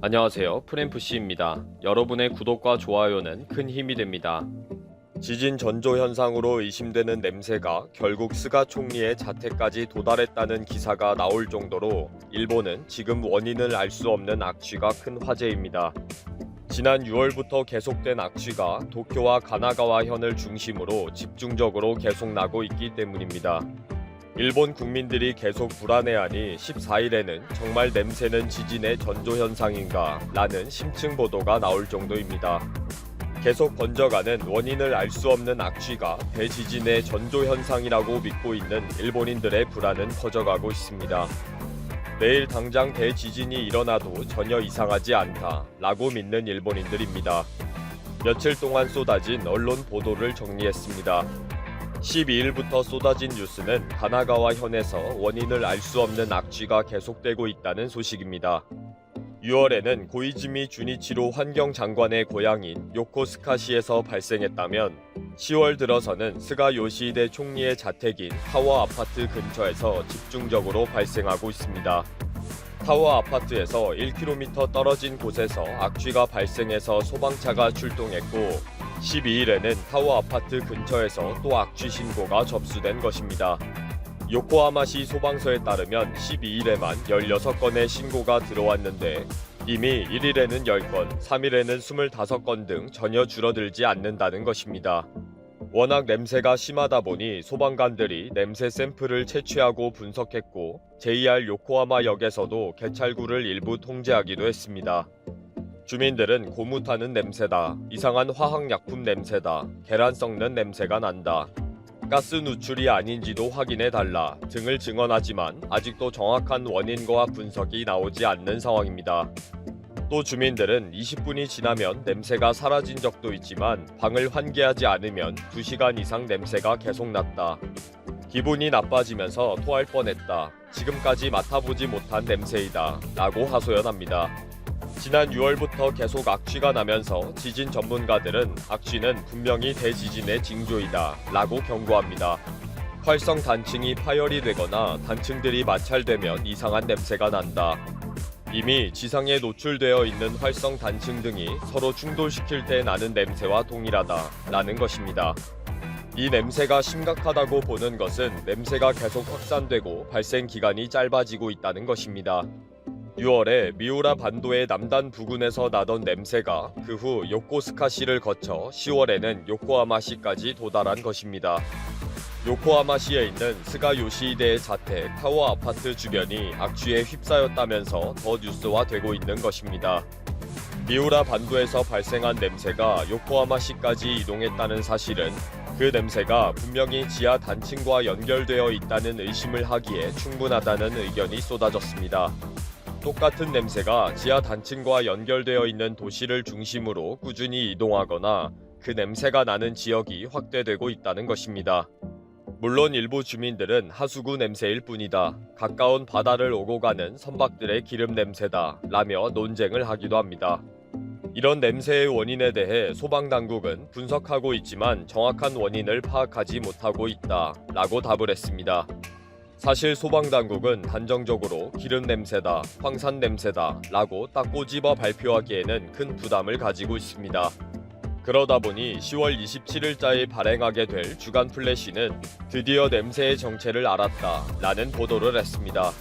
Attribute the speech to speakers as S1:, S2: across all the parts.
S1: 안녕하세요. 프램프씨입니다. 여러분의 구독과 좋아요는 큰 힘이 됩니다. 지진 전조 현상으로 의심되는 냄새가 결국 스가 총리의 자택까지 도달했다는 기사가 나올 정도로 일본은 지금 원인을 알 수 없는 악취가 큰 화제입니다. 지난 6월부터 계속된 악취가 도쿄와 가나가와현을 중심으로 집중적으로 계속 나고 있기 때문입니다. 일본 국민들이 계속 불안해하니 14일에는 정말 냄새는 지진의 전조현상인가 라는 심층 보도가 나올 정도입니다. 계속 번져가는 원인을 알 수 없는 악취가 대지진의 전조현상이라고 믿고 있는 일본인들의 불안은 커져가고 있습니다. 내일 당장 대지진이 일어나도 전혀 이상하지 않다 라고 믿는 일본인들입니다. 며칠 동안 쏟아진 언론 보도를 정리했습니다. 12일부터 쏟아진 뉴스는 가나가와현에서 원인을 알 수 없는 악취가 계속되고 있다는 소식입니다. 6월에는 고이즈미 주니치로 환경장관의 고향인 요코스카시에서 발생했다면 10월 들어서는 스가 요시히데 총리의 자택인 타워 아파트 근처에서 집중적으로 발생하고 있습니다. 타워 아파트에서 1km 떨어진 곳에서 악취가 발생해서 소방차가 출동했고 12일에는 타워 아파트 근처에서 또 악취 신고가 접수된 것입니다. 요코하마시 소방서에 따르면 12일에만 16건의 신고가 들어왔는데 이미 1일에는 10건, 3일에는 25건 등 전혀 줄어들지 않는다는 것입니다. 워낙 냄새가 심하다 보니 소방관들이 냄새 샘플을 채취하고 분석했고 JR 요코하마역에서도 개찰구를 일부 통제하기도 했습니다. 주민들은 고무 타는 냄새다, 이상한 화학약품 냄새다, 계란 썩는 냄새가 난다, 가스 누출이 아닌지도 확인해달라 등을 증언하지만 아직도 정확한 원인과 분석이 나오지 않는 상황입니다. 또 주민들은 20분이 지나면 냄새가 사라진 적도 있지만 방을 환기하지 않으면 2시간 이상 냄새가 계속 났다. 기분이 나빠지면서 토할 뻔했다. 지금까지 맡아보지 못한 냄새이다 라고 하소연합니다. 지난 6월부터 계속 악취가 나면서 지진 전문가들은 악취는 분명히 대지진의 징조이다 라고 경고합니다. 활성 단층이 파열이 되거나 단층들이 마찰되면 이상한 냄새가 난다. 이미 지상에 노출되어 있는 활성 단층 등이 서로 충돌시킬 때 나는 냄새와 동일하다 라는 것입니다. 이 냄새가 심각하다고 보는 것은 냄새가 계속 확산되고 발생 기간이 짧아지고 있다는 것입니다. 6월에 미우라 반도의 남단 부근에서 나던 냄새가 그 후 요코스카시를 거쳐 10월에는 요코하마시까지 도달한 것입니다. 요코하마시에 있는 스가 요시히데의 자택 타워 아파트 주변이 악취에 휩싸였다면서 더 뉴스화되고 있는 것입니다. 미우라 반도에서 발생한 냄새가 요코하마시까지 이동했다는 사실은 그 냄새가 분명히 지하 단층과 연결되어 있다는 의심을 하기에 충분하다는 의견이 쏟아졌습니다. 똑같은 냄새가 지하 단층과 연결되어 있는 도시를 중심으로 꾸준히 이동하거나 그 냄새가 나는 지역이 확대되고 있다는 것입니다. 물론 일부 주민들은 하수구 냄새일 뿐이다, 가까운 바다를 오고 가는 선박들의 기름 냄새다 라며 논쟁을 하기도 합니다. 이런 냄새의 원인에 대해 소방당국은 분석하고 있지만 정확한 원인을 파악하지 못하고 있다 라고 답을 했습니다. 사실 소방당국은 단정적으로 기름 냄새다, 황산 냄새다 라고 딱 꼬집어 발표하기에는 큰 부담을 가지고 있습니다. 그러다 보니 10월 27일자에 발행하게 될 주간 플래시는 드디어 냄새의 정체를 알았다 라는 보도를 했습니다.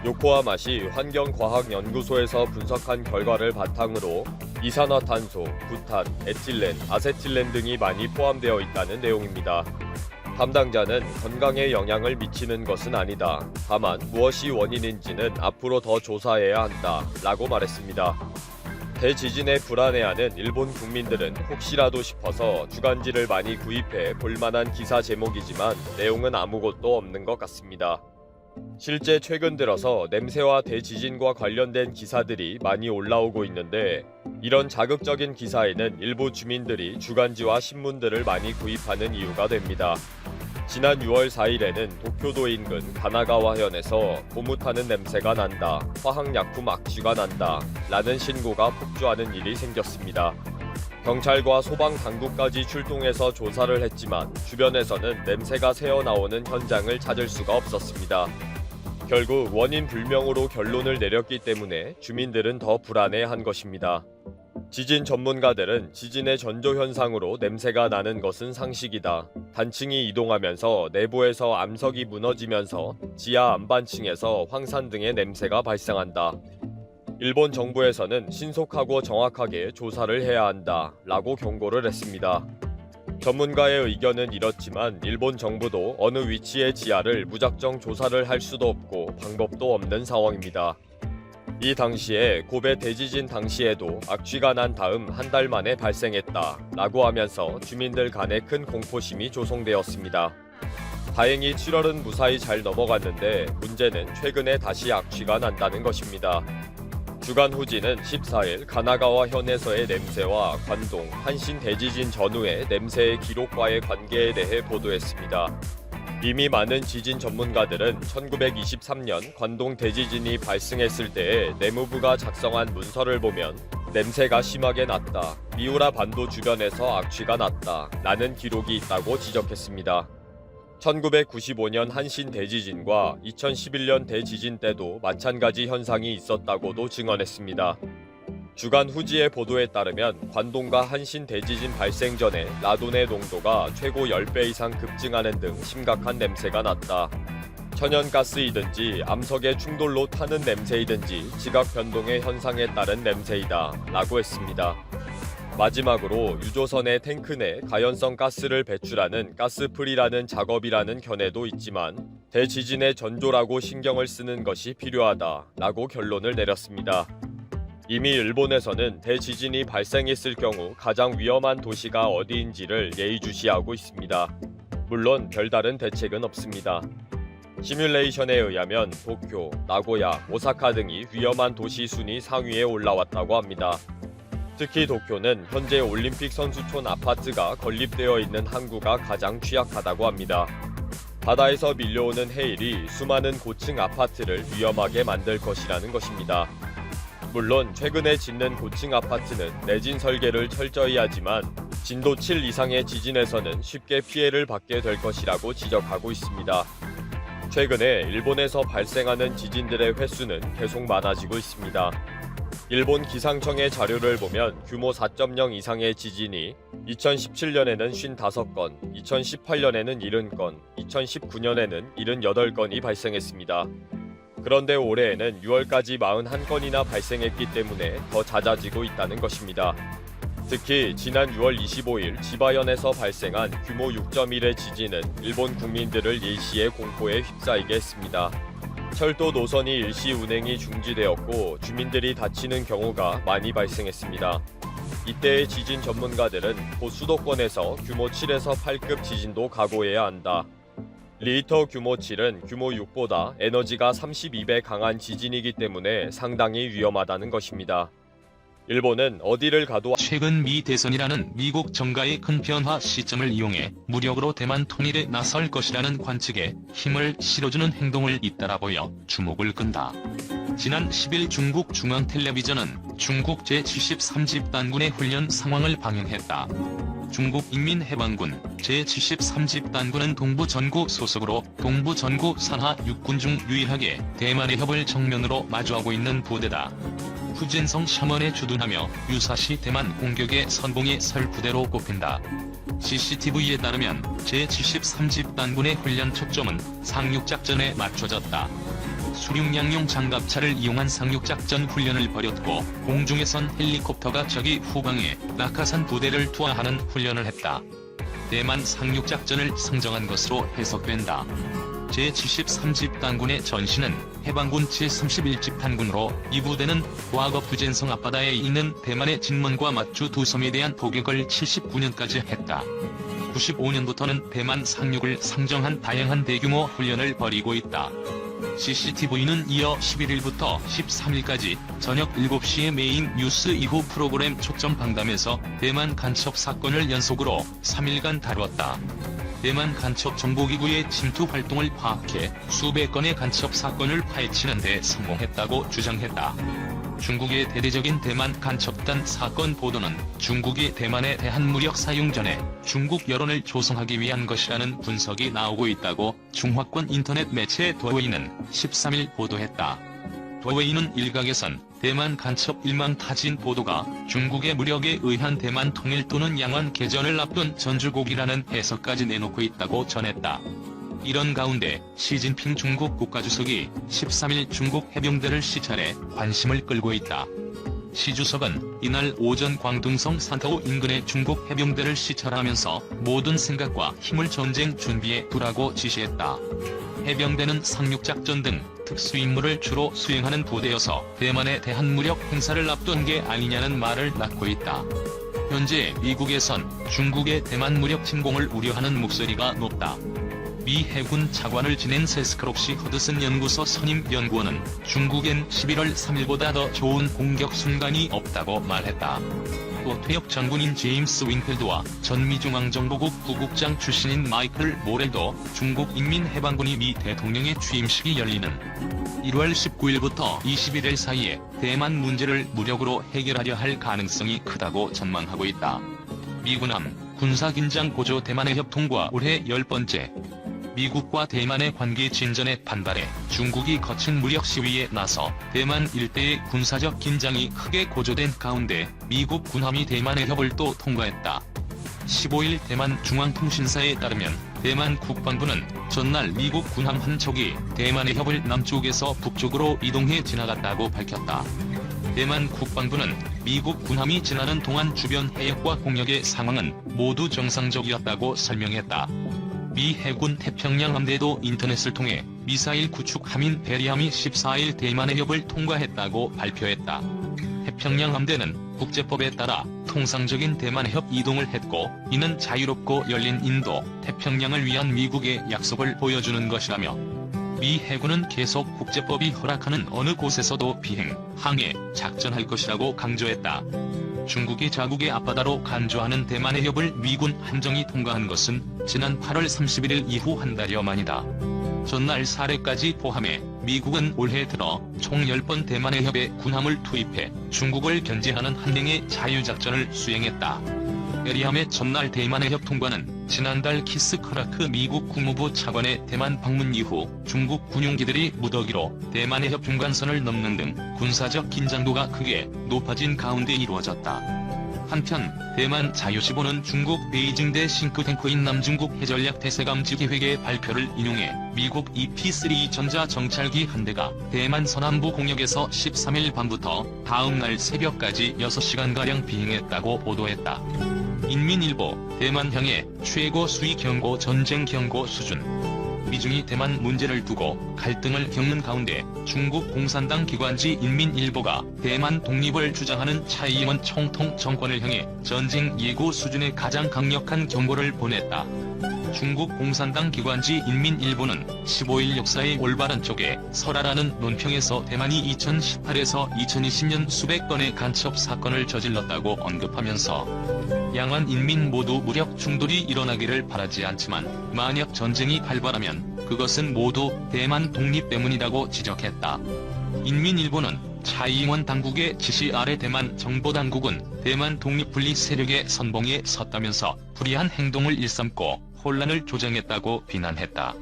S1: 요코하마시 환경과학연구소에서 분석한 결과를 바탕으로 이산화탄소, 부탄, 에틸렌, 아세틸렌 등이 많이 포함되어 있다는 내용입니다. 담당자는 건강에 영향을 미치는 것은 아니다. 다만 무엇이 원인인지는 앞으로 더 조사해야 한다 라고 말했습니다. 대지진에 불안해하는 일본 국민들은 혹시라도 싶어서 주간지를 많이 구입해 볼만한 기사 제목이지만 내용은 아무것도 없는 것 같습니다. 실제 최근 들어서 냄새와 대지진과 관련된 기사들이 많이 올라오고 있는데 이런 자극적인 기사에는 일부 주민들이 주간지와 신문들을 많이 구입하는 이유가 됩니다. 지난 6월 4일에는 도쿄도 인근 가나가와현에서 고무 타는 냄새가 난다, 화학약품 악취가 난다 라는 신고가 폭주하는 일이 생겼습니다. 경찰과 소방당국까지 출동해서 조사를 했지만 주변에서는 냄새가 새어나오는 현장을 찾을 수가 없었습니다. 결국 원인 불명으로 결론을 내렸기 때문에 주민들은 더 불안해한 것입니다. 지진 전문가들은 지진의 전조 현상으로 냄새가 나는 것은 상식이다. 단층이 이동하면서 내부에서 암석이 무너지면서 지하 안반층에서 황산 등의 냄새가 발생한다. 일본 정부에서는 신속하고 정확하게 조사를 해야 한다 라고 경고를 했습니다. 전문가의 의견은 이렇지만 일본 정부도 어느 위치의 지하를 무작정 조사를 할 수도 없고 방법도 없는 상황입니다. 이 당시에 고베 대지진 당시에도 악취가 난 다음 한 달 만에 발생했다 라고 하면서 주민들 간에 큰 공포심이 조성되었습니다. 다행히 7월은 무사히 잘 넘어갔는데 문제는 최근에 다시 악취가 난다는 것입니다. 주간 후지는 14일 가나가와 현에서의 냄새와 관동, 한신 대지진 전후의 냄새의 기록과의 관계에 대해 보도했습니다. 이미 많은 지진 전문가들은 1923년 관동 대지진이 발생했을 때에 내무부가 작성한 문서를 보면 냄새가 심하게 났다, 미우라 반도 주변에서 악취가 났다 라는 기록이 있다고 지적했습니다. 1995년 한신 대지진과 2011년 대지진 때도 마찬가지 현상이 있었다고도 증언했습니다. 주간 후지의 보도에 따르면 관동과 한신 대지진 발생 전에 라돈의 농도가 최고 10배 이상 급증하는 등 심각한 냄새가 났다. 천연가스이든지 암석의 충돌로 타는 냄새이든지 지각 변동의 현상에 따른 냄새이다 라고 했습니다. 마지막으로 유조선의 탱크 내 가연성 가스를 배출하는 가스풀이라는 작업이라는 견해도 있지만 대지진의 전조라고 신경을 쓰는 것이 필요하다 라고 결론을 내렸습니다. 이미 일본에서는 대지진이 발생했을 경우 가장 위험한 도시가 어디인지를 예의주시하고 있습니다. 물론 별다른 대책은 없습니다. 시뮬레이션에 의하면 도쿄, 나고야, 오사카 등이 위험한 도시 순위 상위에 올라왔다고 합니다. 특히 도쿄는 현재 올림픽 선수촌 아파트가 건립되어 있는 항구가 가장 취약하다고 합니다. 바다에서 밀려오는 해일이 수많은 고층 아파트를 위험하게 만들 것이라는 것입니다. 물론 최근에 짓는 고층 아파트는 내진 설계를 철저히 하지만 진도 7 이상의 지진에서는 쉽게 피해를 받게 될 것이라고 지적하고 있습니다. 최근에 일본에서 발생하는 지진들의 횟수는 계속 많아지고 있습니다. 일본 기상청의 자료를 보면 규모 4.0 이상의 지진이 2017년에는 55건, 2018년에는 70건, 2019년에는 78건이 발생했습니다. 그런데 올해에는 6월까지 41건이나 발생했기 때문에 더 잦아지고 있다는 것입니다. 특히 지난 6월 25일 지바현에서 발생한 규모 6.1의 지진은 일본 국민들을 일시의 공포에 휩싸이게 했습니다. 철도 노선이 일시 운행이 중지되었고 주민들이 다치는 경우가 많이 발생했습니다. 이때의 지진 전문가들은 곧 수도권에서 규모 7에서 8급 지진도 각오해야 한다. 리히터 규모 7은 규모 6보다 에너지가 32배 강한 지진이기 때문에 상당히 위험하다는 것입니다. 일본은 어디를 가도
S2: 최근 미 대선이라는 미국 정가의 큰 변화 시점을 이용해 무력으로 대만 통일에 나설 것이라는 관측에 힘을 실어주는 행동을 잇따라 보여 주목을 끈다. 지난 10일 중국 중앙텔레비전은 중국 제73집단군의 훈련 상황을 방영했다. 중국 인민해방군 제73집단군은 동부전구 소속으로 동부전구 산하 육군 중 유일하게 대만의 협을 정면으로 마주하고 있는 부대다. 후진성 셔먼에 주둔하며 유사시 대만 공격의 선봉에 설 부대로 꼽힌다. CCTV에 따르면 제73집단군의 훈련 초점은 상륙작전에 맞춰졌다. 수륙양용 장갑차를 이용한 상륙작전 훈련을 벌였고 공중에선 헬리콥터가 적이 후방에 낙하산 부대를 투하하는 훈련을 했다. 대만 상륙작전을 상정한 것으로 해석된다. 제73집단군의 전신은 해방군 제31집단군으로 이 부대는 과거 부젠성 앞바다에 있는 대만의 진먼과 마추 두 섬에 대한 포격을 79년까지 했다. 95년부터는 대만 상륙을 상정한 다양한 대규모 훈련을 벌이고 있다. CCTV는 이어 11일부터 13일까지 저녁 7시의 메인 뉴스 이후 프로그램 초점 방담에서 대만 간첩 사건을 연속으로 3일간 다뤘다. 대만 간첩 정보기구의 침투 활동을 파악해 수백 건의 간첩 사건을 파헤치는 데 성공했다고 주장했다. 중국의 대대적인 대만 간첩단 사건 보도는 중국이 대만에 대한 무력 사용 전에 중국 여론을 조성하기 위한 것이라는 분석이 나오고 있다고 중화권 인터넷 매체 더웨이는 13일 보도했다. 더웨이는 일각에선 대만 간첩 일망타진 보도가 중국의 무력에 의한 대만 통일 또는 양안 개전을 앞둔 전주곡이라는 해석까지 내놓고 있다고 전했다. 이런 가운데 시진핑 중국 국가주석이 13일 중국 해병대를 시찰해 관심을 끌고 있다. 시 주석은 이날 오전 광둥성 산타오 인근의 중국 해병대를 시찰하면서 모든 생각과 힘을 전쟁 준비에 두라고 지시했다. 해병대는 상륙작전 등 특수임무를 주로 수행하는 부대여서 대만에 대한 무력 행사를 앞둔 게 아니냐는 말을 낳고 있다. 현재 미국에선 중국의 대만 무력 침공을 우려하는 목소리가 높다. 미 해군 차관을 지낸 세스크롭시 허드슨 연구소 선임 연구원은 중국엔 11월 3일보다 더 좋은 공격 순간이 없다고 말했다. 또 퇴역 장군인 제임스 윙필드와 전 미중앙정보국 부국장 출신인 마이클 모렐도 중국 인민해방군이 미 대통령의 취임식이 열리는 1월 19일부터 21일 사이에 대만 문제를 무력으로 해결하려 할 가능성이 크다고 전망하고 있다. 미군함 군사긴장 고조 대만의 협통과 올해 10번째 미국과 대만의 관계 진전에 반발해 중국이 거친 무력 시위에 나서 대만 일대의 군사적 긴장이 크게 고조된 가운데 미국 군함이 대만의 협을 또 통과했다. 15일 대만 중앙통신사에 따르면 대만 국방부는 전날 미국 군함 한 척이 대만의 협을 남쪽에서 북쪽으로 이동해 지나갔다고 밝혔다. 대만 국방부는 미국 군함이 지나는 동안 주변 해역과 공역의 상황은 모두 정상적이었다고 설명했다. 미 해군 태평양 함대도 인터넷을 통해 미사일 구축 함인 베리함이 14일 대만의 협을 통과했다고 발표했다. 태평양 함대는 국제법에 따라 통상적인 대만의 협 이동을 했고 이는 자유롭고 열린 인도, 태평양을 위한 미국의 약속을 보여주는 것이라며 미 해군은 계속 국제법이 허락하는 어느 곳에서도 비행, 항해, 작전할 것이라고 강조했다. 중국이 자국의 앞바다로 간주하는 대만의 협을 미군 함정이 통과한 것은 지난 8월 31일 이후 한 달여 만이다. 전날 사례까지 포함해 미국은 올해 들어 총 10번 대만의 협에 군함을 투입해 중국을 견제하는 한 행의 자유작전을 수행했다. 베리함의 전날 대만의 협 통과는 지난달 키스 크라크 미국 국무부 차관의 대만 방문 이후 중국 군용기들이 무더기로 대만의 협 중간선을 넘는 등 군사적 긴장도가 크게 높아진 가운데 이루어졌다. 한편 대만 자유시보는 중국 베이징대 싱크탱크인 남중국 해전략 대세감지 계획의 발표를 인용해 미국 EP-3 전자정찰기 한 대가 대만 서남부 공역에서 13일 밤부터 다음 날 새벽까지 6시간가량 비행했다고 보도했다. 인민일보, 대만향의 최고 수위 경고 전쟁 경고 수준. 미중이 대만 문제를 두고 갈등을 겪는 가운데 중국 공산당 기관지 인민일보가 대만 독립을 주장하는 차이잉원 총통 정권을 향해 전쟁 예고 수준의 가장 강력한 경고를 보냈다. 중국 공산당 기관지 인민일보는 15일 역사의 올바른 쪽에 서라라는 논평에서 대만이 2018에서 2020년 수백 건의 간첩 사건을 저질렀다고 언급하면서 양안 인민 모두 무력 충돌이 일어나기를 바라지 않지만 만약 전쟁이 발발하면 그것은 모두 대만 독립 때문이라고 지적했다. 인민일보는 차이잉원 당국의 지시 아래 대만 정보당국은 대만 독립 분리 세력의 선봉에 섰다면서 불이한 행동을 일삼고 혼란을 조장했다고 비난했다.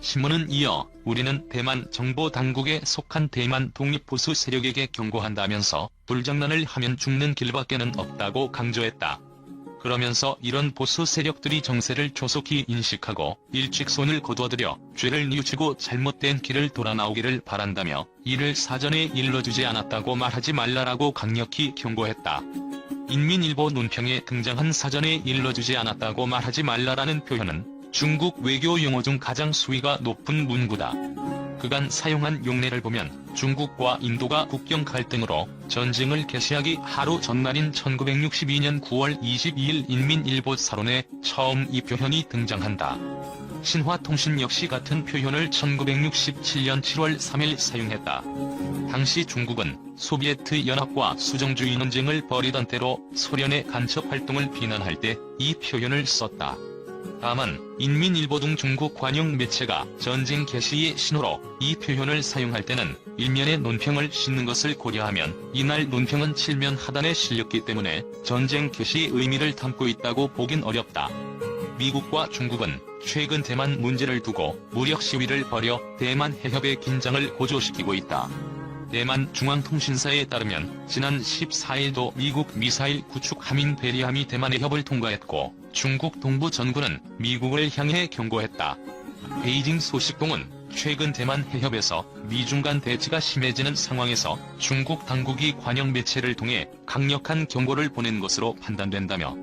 S2: 신문은 이어 우리는 대만 정보당국에 속한 대만 독립보수 세력에게 경고한다면서 불장난을 하면 죽는 길밖에는 없다고 강조했다. 그러면서 이런 보수 세력들이 정세를 조속히 인식하고 일찍 손을 거둬들여 죄를 뉘우치고 잘못된 길을 돌아 나오기를 바란다며 이를 사전에 일러주지 않았다고 말하지 말라라고 강력히 경고했다. 인민일보 논평에 등장한 사전에 일러주지 않았다고 말하지 말라라는 표현은 중국 외교 용어 중 가장 수위가 높은 문구다. 그간 사용한 용례를 보면 중국과 인도가 국경 갈등으로 전쟁을 개시하기 하루 전날인 1962년 9월 22일 인민일보 사론에 처음 이 표현이 등장한다. 신화통신 역시 같은 표현을 1967년 7월 3일 사용했다. 당시 중국은 소비에트 연합과 수정주의 논쟁을 벌이던 때로 소련의 간첩 활동을 비난할 때 이 표현을 썼다. 다만 인민일보 등 중국 관영 매체가 전쟁 개시의 신호로 이 표현을 사용할 때는 일면의 논평을 싣는 것을 고려하면 이날 논평은 칠면 하단에 실렸기 때문에 전쟁 개시의 의미를 담고 있다고 보긴 어렵다. 미국과 중국은 최근 대만 문제를 두고 무력 시위를 벌여 대만 해협의 긴장을 고조시키고 있다. 대만 중앙통신사에 따르면 지난 14일도 미국 미사일 구축 함인 베리함이 대만 해협을 통과했고 중국 동부 전구는 미국을 향해 경고했다. 베이징 소식통은 최근 대만 해협에서 미중 간 대치가 심해지는 상황에서 중국 당국이 관영 매체를 통해 강력한 경고를 보낸 것으로 판단된다며